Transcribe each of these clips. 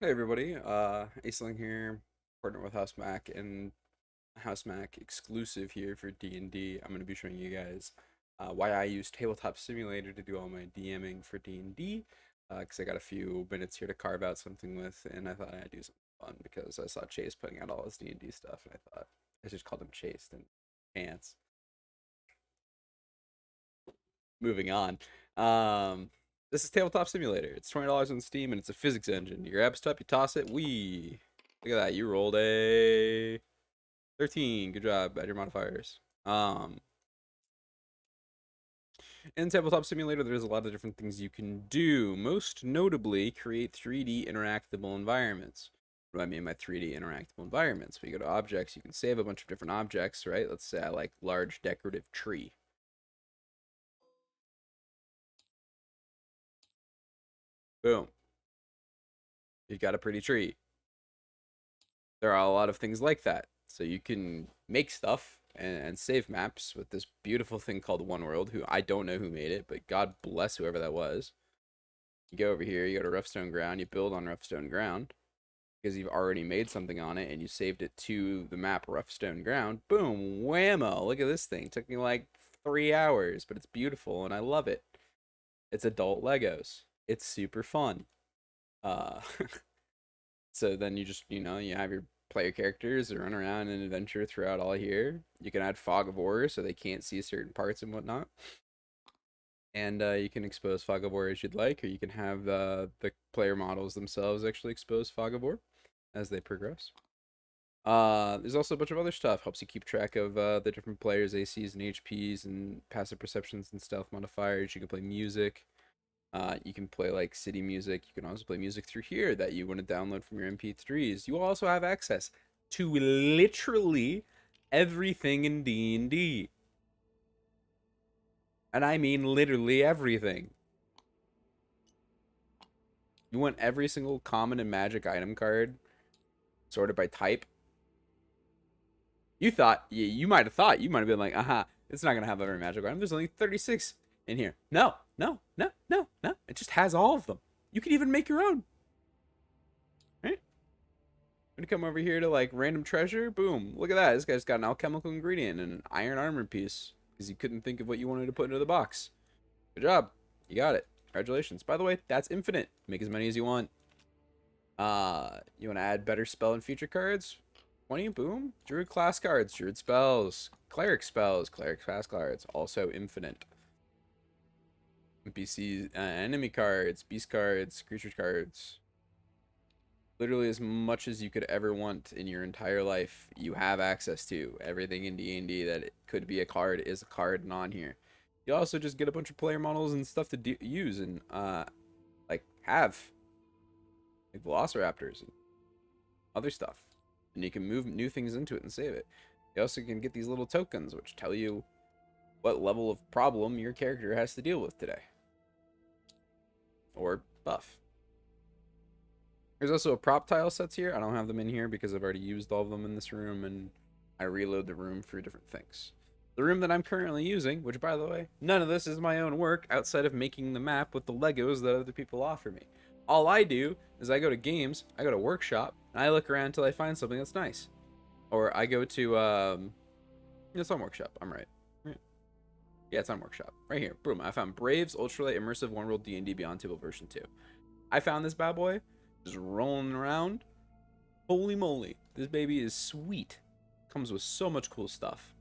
Hey everybody, Aisling here, partner with House Mak and House Mak exclusive here for D&D. I'm going to be showing you guys why I use Tabletop Simulator to do all my DMing for D&D, because I got a few minutes here to carve out something with, and I thought I'd do something fun because I saw Chase putting out all his D&D stuff, and I thought I just called him Chase and Chance. Moving on. This is Tabletop Simulator. It's $20 on Steam and it's a physics engine. You grab stuff, you toss it. Wee. Look at that. You rolled a 13. Good job. Add your modifiers. In Tabletop Simulator, there's a lot of different things you can do. Most notably, create 3D interactable environments. What do I mean by 3D interactable environments? We go to objects, you can save a bunch of different objects, right? Let's say I like large decorative tree. Boom. You've got a pretty tree. There are a lot of things like that. So you can make stuff and save maps with this beautiful thing called One World, who I don't know who made it, but God bless whoever that was. You go over here, you go to Rough Stone Ground, you build on Rough Stone Ground because you've already made something on it and you saved it to the map Rough Stone Ground. Boom, whammo. Look at this thing. It took me like 3 hours, but it's beautiful and I love it. It's adult Legos. It's super fun. Uh So then you just, you have your player characters that run around and adventure throughout all here. You can add fog of war so they can't see certain parts and whatnot. And you can expose fog of war as you'd like, or you can have the player models themselves actually expose fog of war as they progress. There's also a bunch of other stuff. Helps you keep track of the different players' ACs and HPs and passive perceptions and stealth modifiers. You can play music. You can play like city music. You can also play music through here that you want to download from your MP3s. You also have access to literally everything in D&D. And I mean literally everything. You want every single common and magic item card sorted by type. You might have thought, you might have been like, aha, it's not going to have every magic item. There's only 36 in here. No, no, no, no, no. It just has all of them. You can even make your own. Right? Gonna come over here to like random treasure. Boom. Look at that. This guy's got an alchemical ingredient and an iron armor piece because you couldn't think of what you wanted to put into the box. Good job. You got it. Congratulations. By the way, that's infinite. Make as many as you want. You want to add better spell and feature cards? 20, boom. Druid class cards, druid spells, cleric class cards, also infinite. NPC, enemy cards, beast cards, creature cards. Literally as much as you could ever want in your entire life, you have access to. Everything in D&D that it could be a card is a card and on here. You also just get a bunch of player models and stuff to use and like have like velociraptors and other stuff. And you can move new things into it and save it. You also can get these little tokens which tell you what level of problem your character has to deal with today. Or buff. There's also a prop tile sets here. I don't have them in here because I've already used all of them in this room and I reload the room for different things. The room that I'm currently using, which by the way, none of this is my own work outside of making the map with the Legos that other people offer me. All I do is I go to games, I go to workshop, and I look around until I find something that's nice. Or I go to, it's on workshop, I'm right. Yeah, it's on workshop. Right here, boom, I found Braves Ultralight Immersive One World D&D Beyond Table version 2. I found this bad boy, just rolling around. Holy moly, this baby is sweet. Comes with so much cool stuff.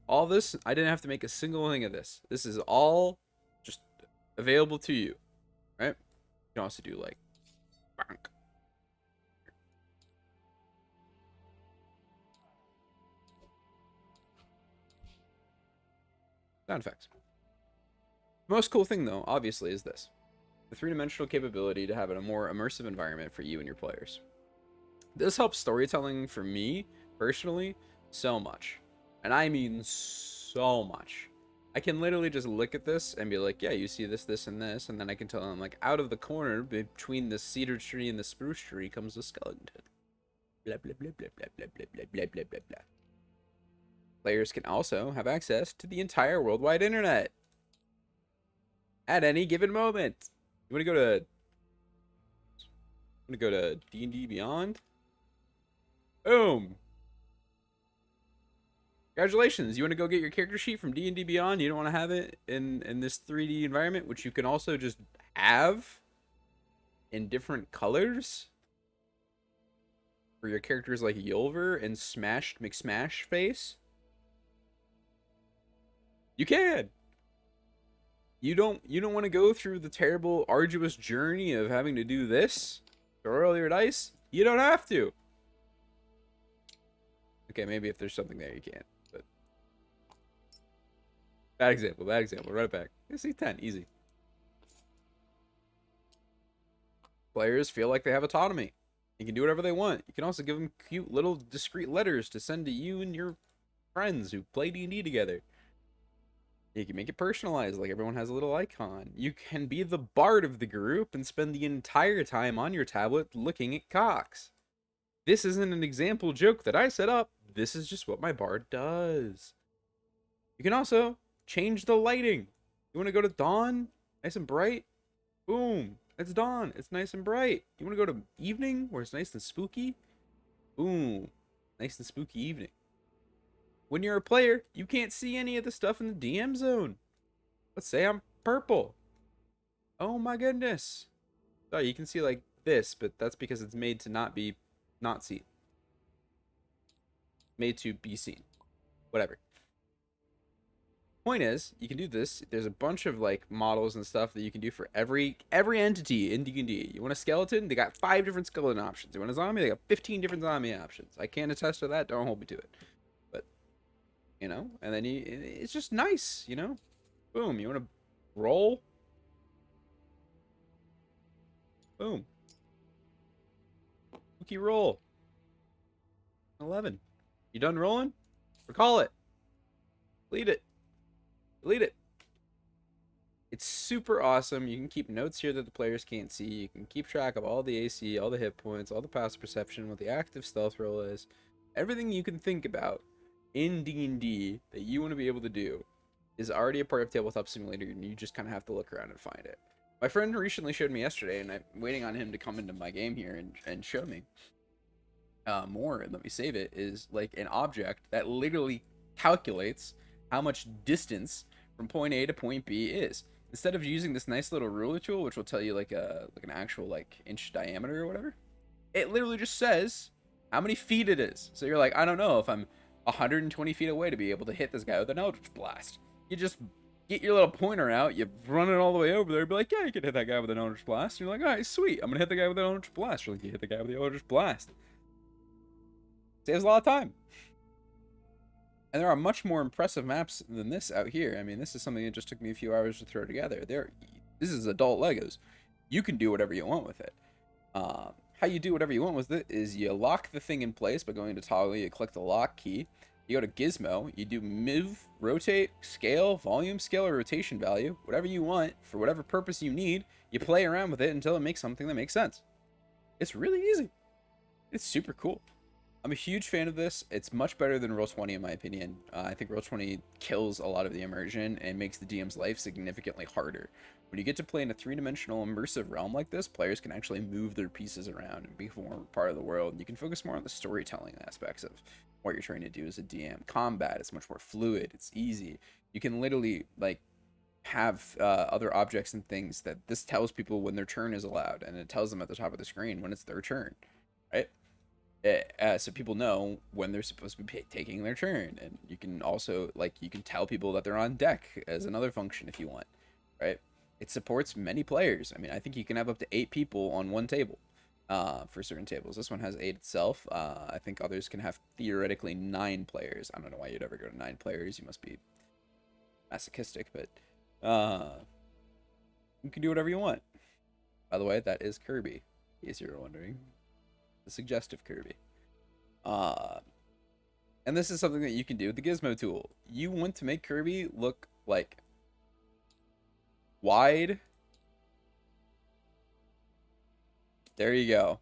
All this, I didn't have to make a single thing of this. This is all just available to you, right? You can also do like, bonk. Sound effects. The most cool thing though, obviously, is this. The three-dimensional capability to have a more immersive environment for you and your players. This helps storytelling for me, personally, so much. And I mean so much. I can literally just look at this and be like, yeah, you see this, this, and this. And then I can tell them, like, out of the corner between the cedar tree and the spruce tree comes a skeleton. Blah, blah, blah, blah, blah, blah, blah, blah, blah, blah, blah, blah. Players can also have access to the entire worldwide internet at any given moment. You want to go to I'm gonna go to D&D Beyond. Boom. Congratulations. You want to go get your character sheet from D&D Beyond? You don't want to have it in this 3D environment, which you can also just have in different colors for your characters like Yulver and Smashed McSmash Face? You can. You don't want to go through the terrible arduous journey of having to do this to roll your dice? You don't have to. Okay, maybe if there's something there you can't. But bad example, bad example. Run it back. See 10, easy. Players feel like they have autonomy. You can do whatever they want. You can also give them cute little discreet letters to send to you and your friends who play D&D together. You can make it personalized, like everyone has a little icon. You can be the bard of the group and spend the entire time on your tablet looking at cocks. This isn't an example joke that I set up. This is just what my bard does. You can also change the lighting. You want to go to dawn? Nice and bright? Boom. It's dawn. It's nice and bright. You want to go to evening where it's nice and spooky? Boom. Nice and spooky evening. When you're a player, you can't see any of the stuff in the DM zone. Let's say I'm purple. Oh my goodness. Oh, you can see like this, but that's because it's made to not seen. Made to be seen. Whatever. Point is, you can do this. There's a bunch of like models and stuff that you can do for every entity in D&D. You want a skeleton? They got 5 different skeleton options. You want a zombie? They got 15 different zombie options. I can't attest to that. Don't hold me to it. But you know, and then it's just nice, you know. Boom. You want to roll? Boom. Spooky roll. 11. You done rolling? Recall it. Delete it. Delete it. It's super awesome. You can keep notes here that the players can't see. You can keep track of all the AC, all the hit points, all the passive perception, what the active stealth roll is. Everything you can think about in D&D that you want to be able to do is already a part of Tabletop Simulator, and you just kind of have to look around and find it. My friend recently showed me yesterday, and I'm waiting on him to come into my game here and show me more and let me save it, is like an object that literally calculates how much distance from point A to point B is. Instead of using this nice little ruler tool, which will tell you like an actual like inch diameter or whatever, it literally just says how many feet it is. So you're like, I don't know if I'm 120 feet away to be able to hit this guy with an Eldritch Blast. You just get your little pointer out, you run it all the way over there, be like, yeah, you can hit that guy with an Eldritch Blast. And you're like, all right, sweet, I'm gonna hit the guy with an Eldritch Blast. You're like, you hit the guy with the Eldritch Blast. Saves a lot of time. And there are much more impressive maps than this out here. I mean, this is something that just took me a few hours to throw together. This is adult Legos. You can do whatever you want with it. How you do whatever you want with it is you lock the thing in place by going to toggle, you click the lock key, you go to gizmo, you do move, rotate, scale, volume scale, or rotation value, whatever you want, for whatever purpose you need, you play around with it until it makes something that makes sense. It's really easy. It's super cool. I'm a huge fan of this. It's much better than Roll20 in my opinion. I think Roll20 kills a lot of the immersion and makes the DM's life significantly harder. When you get to play in a 3-dimensional immersive realm like this, players can actually move their pieces around and be more part of the world. And you can focus more on the storytelling aspects of what you're trying to do as a DM. Combat is much more fluid. It's easy. You can literally like have other objects and things that this tells people when their turn is allowed, and it tells them at the top of the screen when it's their turn, right? So people know when they're supposed to be taking their turn. And you can also like you can tell people that they're on deck as another function if you want, right? It supports many players. I mean, I think you can have up to 8 people on one table for certain tables. This one has 8 itself. I think others can have theoretically 9 players. I don't know why you'd ever go to 9 players. You must be masochistic, but you can do whatever you want. By the way, that is Kirby, in case you were wondering. The suggestive Kirby. And this is something that you can do with the Gizmo tool. You want to make Kirby look like wide. There you go.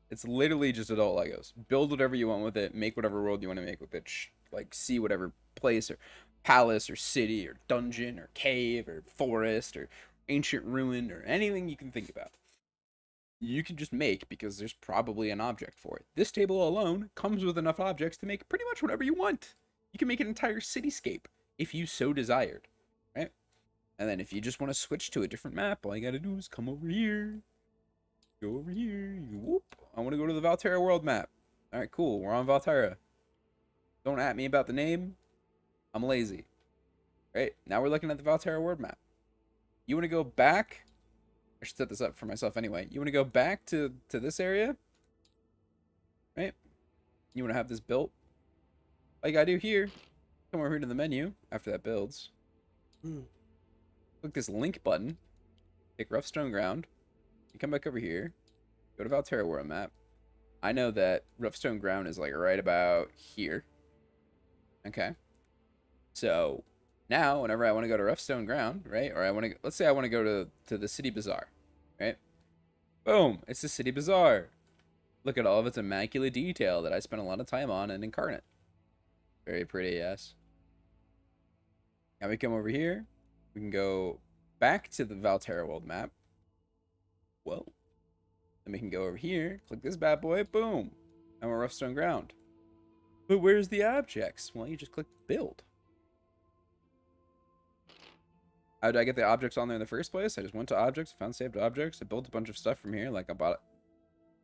It's literally just adult Legos. Build whatever you want with it. Make whatever world you want to make with it. Like see whatever place or palace or city or dungeon or cave or forest or ancient ruin, or anything you can think about. You can just make because there's probably an object for it. This table alone comes with enough objects to make pretty much whatever you want. You can make an entire cityscape if you so desired, right? And then if you just want to switch to a different map, all you gotta do is come over here, go over here, you whoop. I want to go to the Valterra world map. All right, cool. We're on Valterra. Don't at me about the name. I'm lazy. Right? Now we're looking at the Valterra world map. You want to go back? I should set this up for myself anyway. You want to go back to this area? Right? You want to have this built? All you gotta do here, come over here to the menu after that builds. Click this link button. Pick Rough Stone Ground. You come back over here. Go to Valterra world map. I know that Rough Stone Ground is like right about here. Okay. So now, whenever I want to go to Rough Stone Ground, right? Or I want to, let's say I want to go to the City Bazaar, right? Boom! It's the City Bazaar. Look at all of its immaculate detail that I spent a lot of time on in Incarnate. Very pretty, yes. Now we come over here. We can go back to the Valterra world map. Whoa. Then we can go over here, click this bad boy, boom. And we're Rough Stone Ground. But where's the objects? Well, you just click build. How did I get the objects on there in the first place? I just went to objects, found saved objects. I built a bunch of stuff from here. Like I bought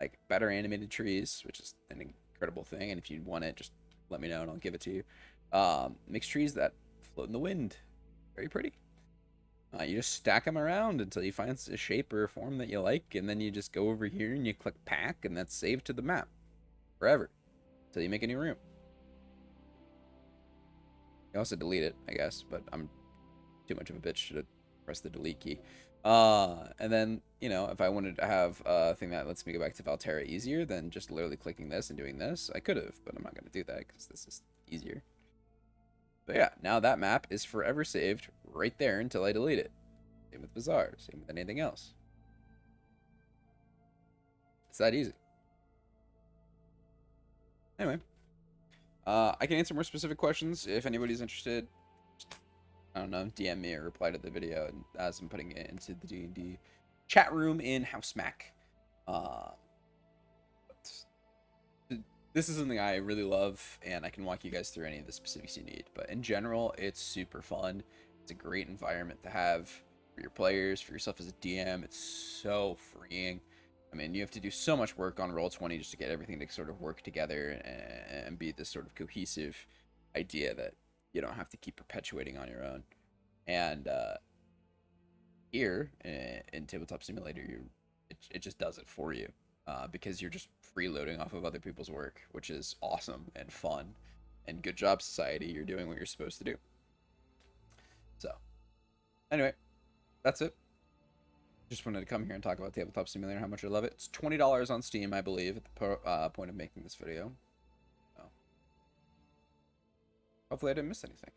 like better animated trees, which is an incredible thing. And if you want it, just let me know and I'll give it to you. Mixed trees that float in the wind. Very pretty. You just stack them around until you find a shape or a form that you like, and then you just go over here and you click pack, and that's saved to the map forever until you make a new room. You also delete it, I guess, but I'm too much of a bitch to press the delete key. And then, you know, if I wanted to have a thing that lets me go back to Valterra easier than just literally clicking this and doing this, I could have, but I'm not going to do that because this is easier. But yeah, now that map is forever saved right there until I delete it. Same with Bazaar, same with anything else. It's that easy. Anyway, I can answer more specific questions if anybody's interested. I don't know, DM me or reply to the video and as I'm putting it into the D&D chat room in House Mak. This is something I really love, and I can walk you guys through any of the specifics you need. But in general, it's super fun. It's a great environment to have for your players, for yourself as a DM. It's so freeing. I mean, you have to do so much work on Roll20 just to get everything to sort of work together and be this sort of cohesive idea that you don't have to keep perpetuating on your own. And here in Tabletop Simulator, it just does it for you. Because you're just freeloading off of other people's work, which is awesome and fun. And good job, society. You're doing what you're supposed to do. So, anyway, that's it. Just wanted to come here and talk about Tabletop Simulator, how much I love it. It's $20 on Steam, I believe, at the point of making this video. So, hopefully I didn't miss anything.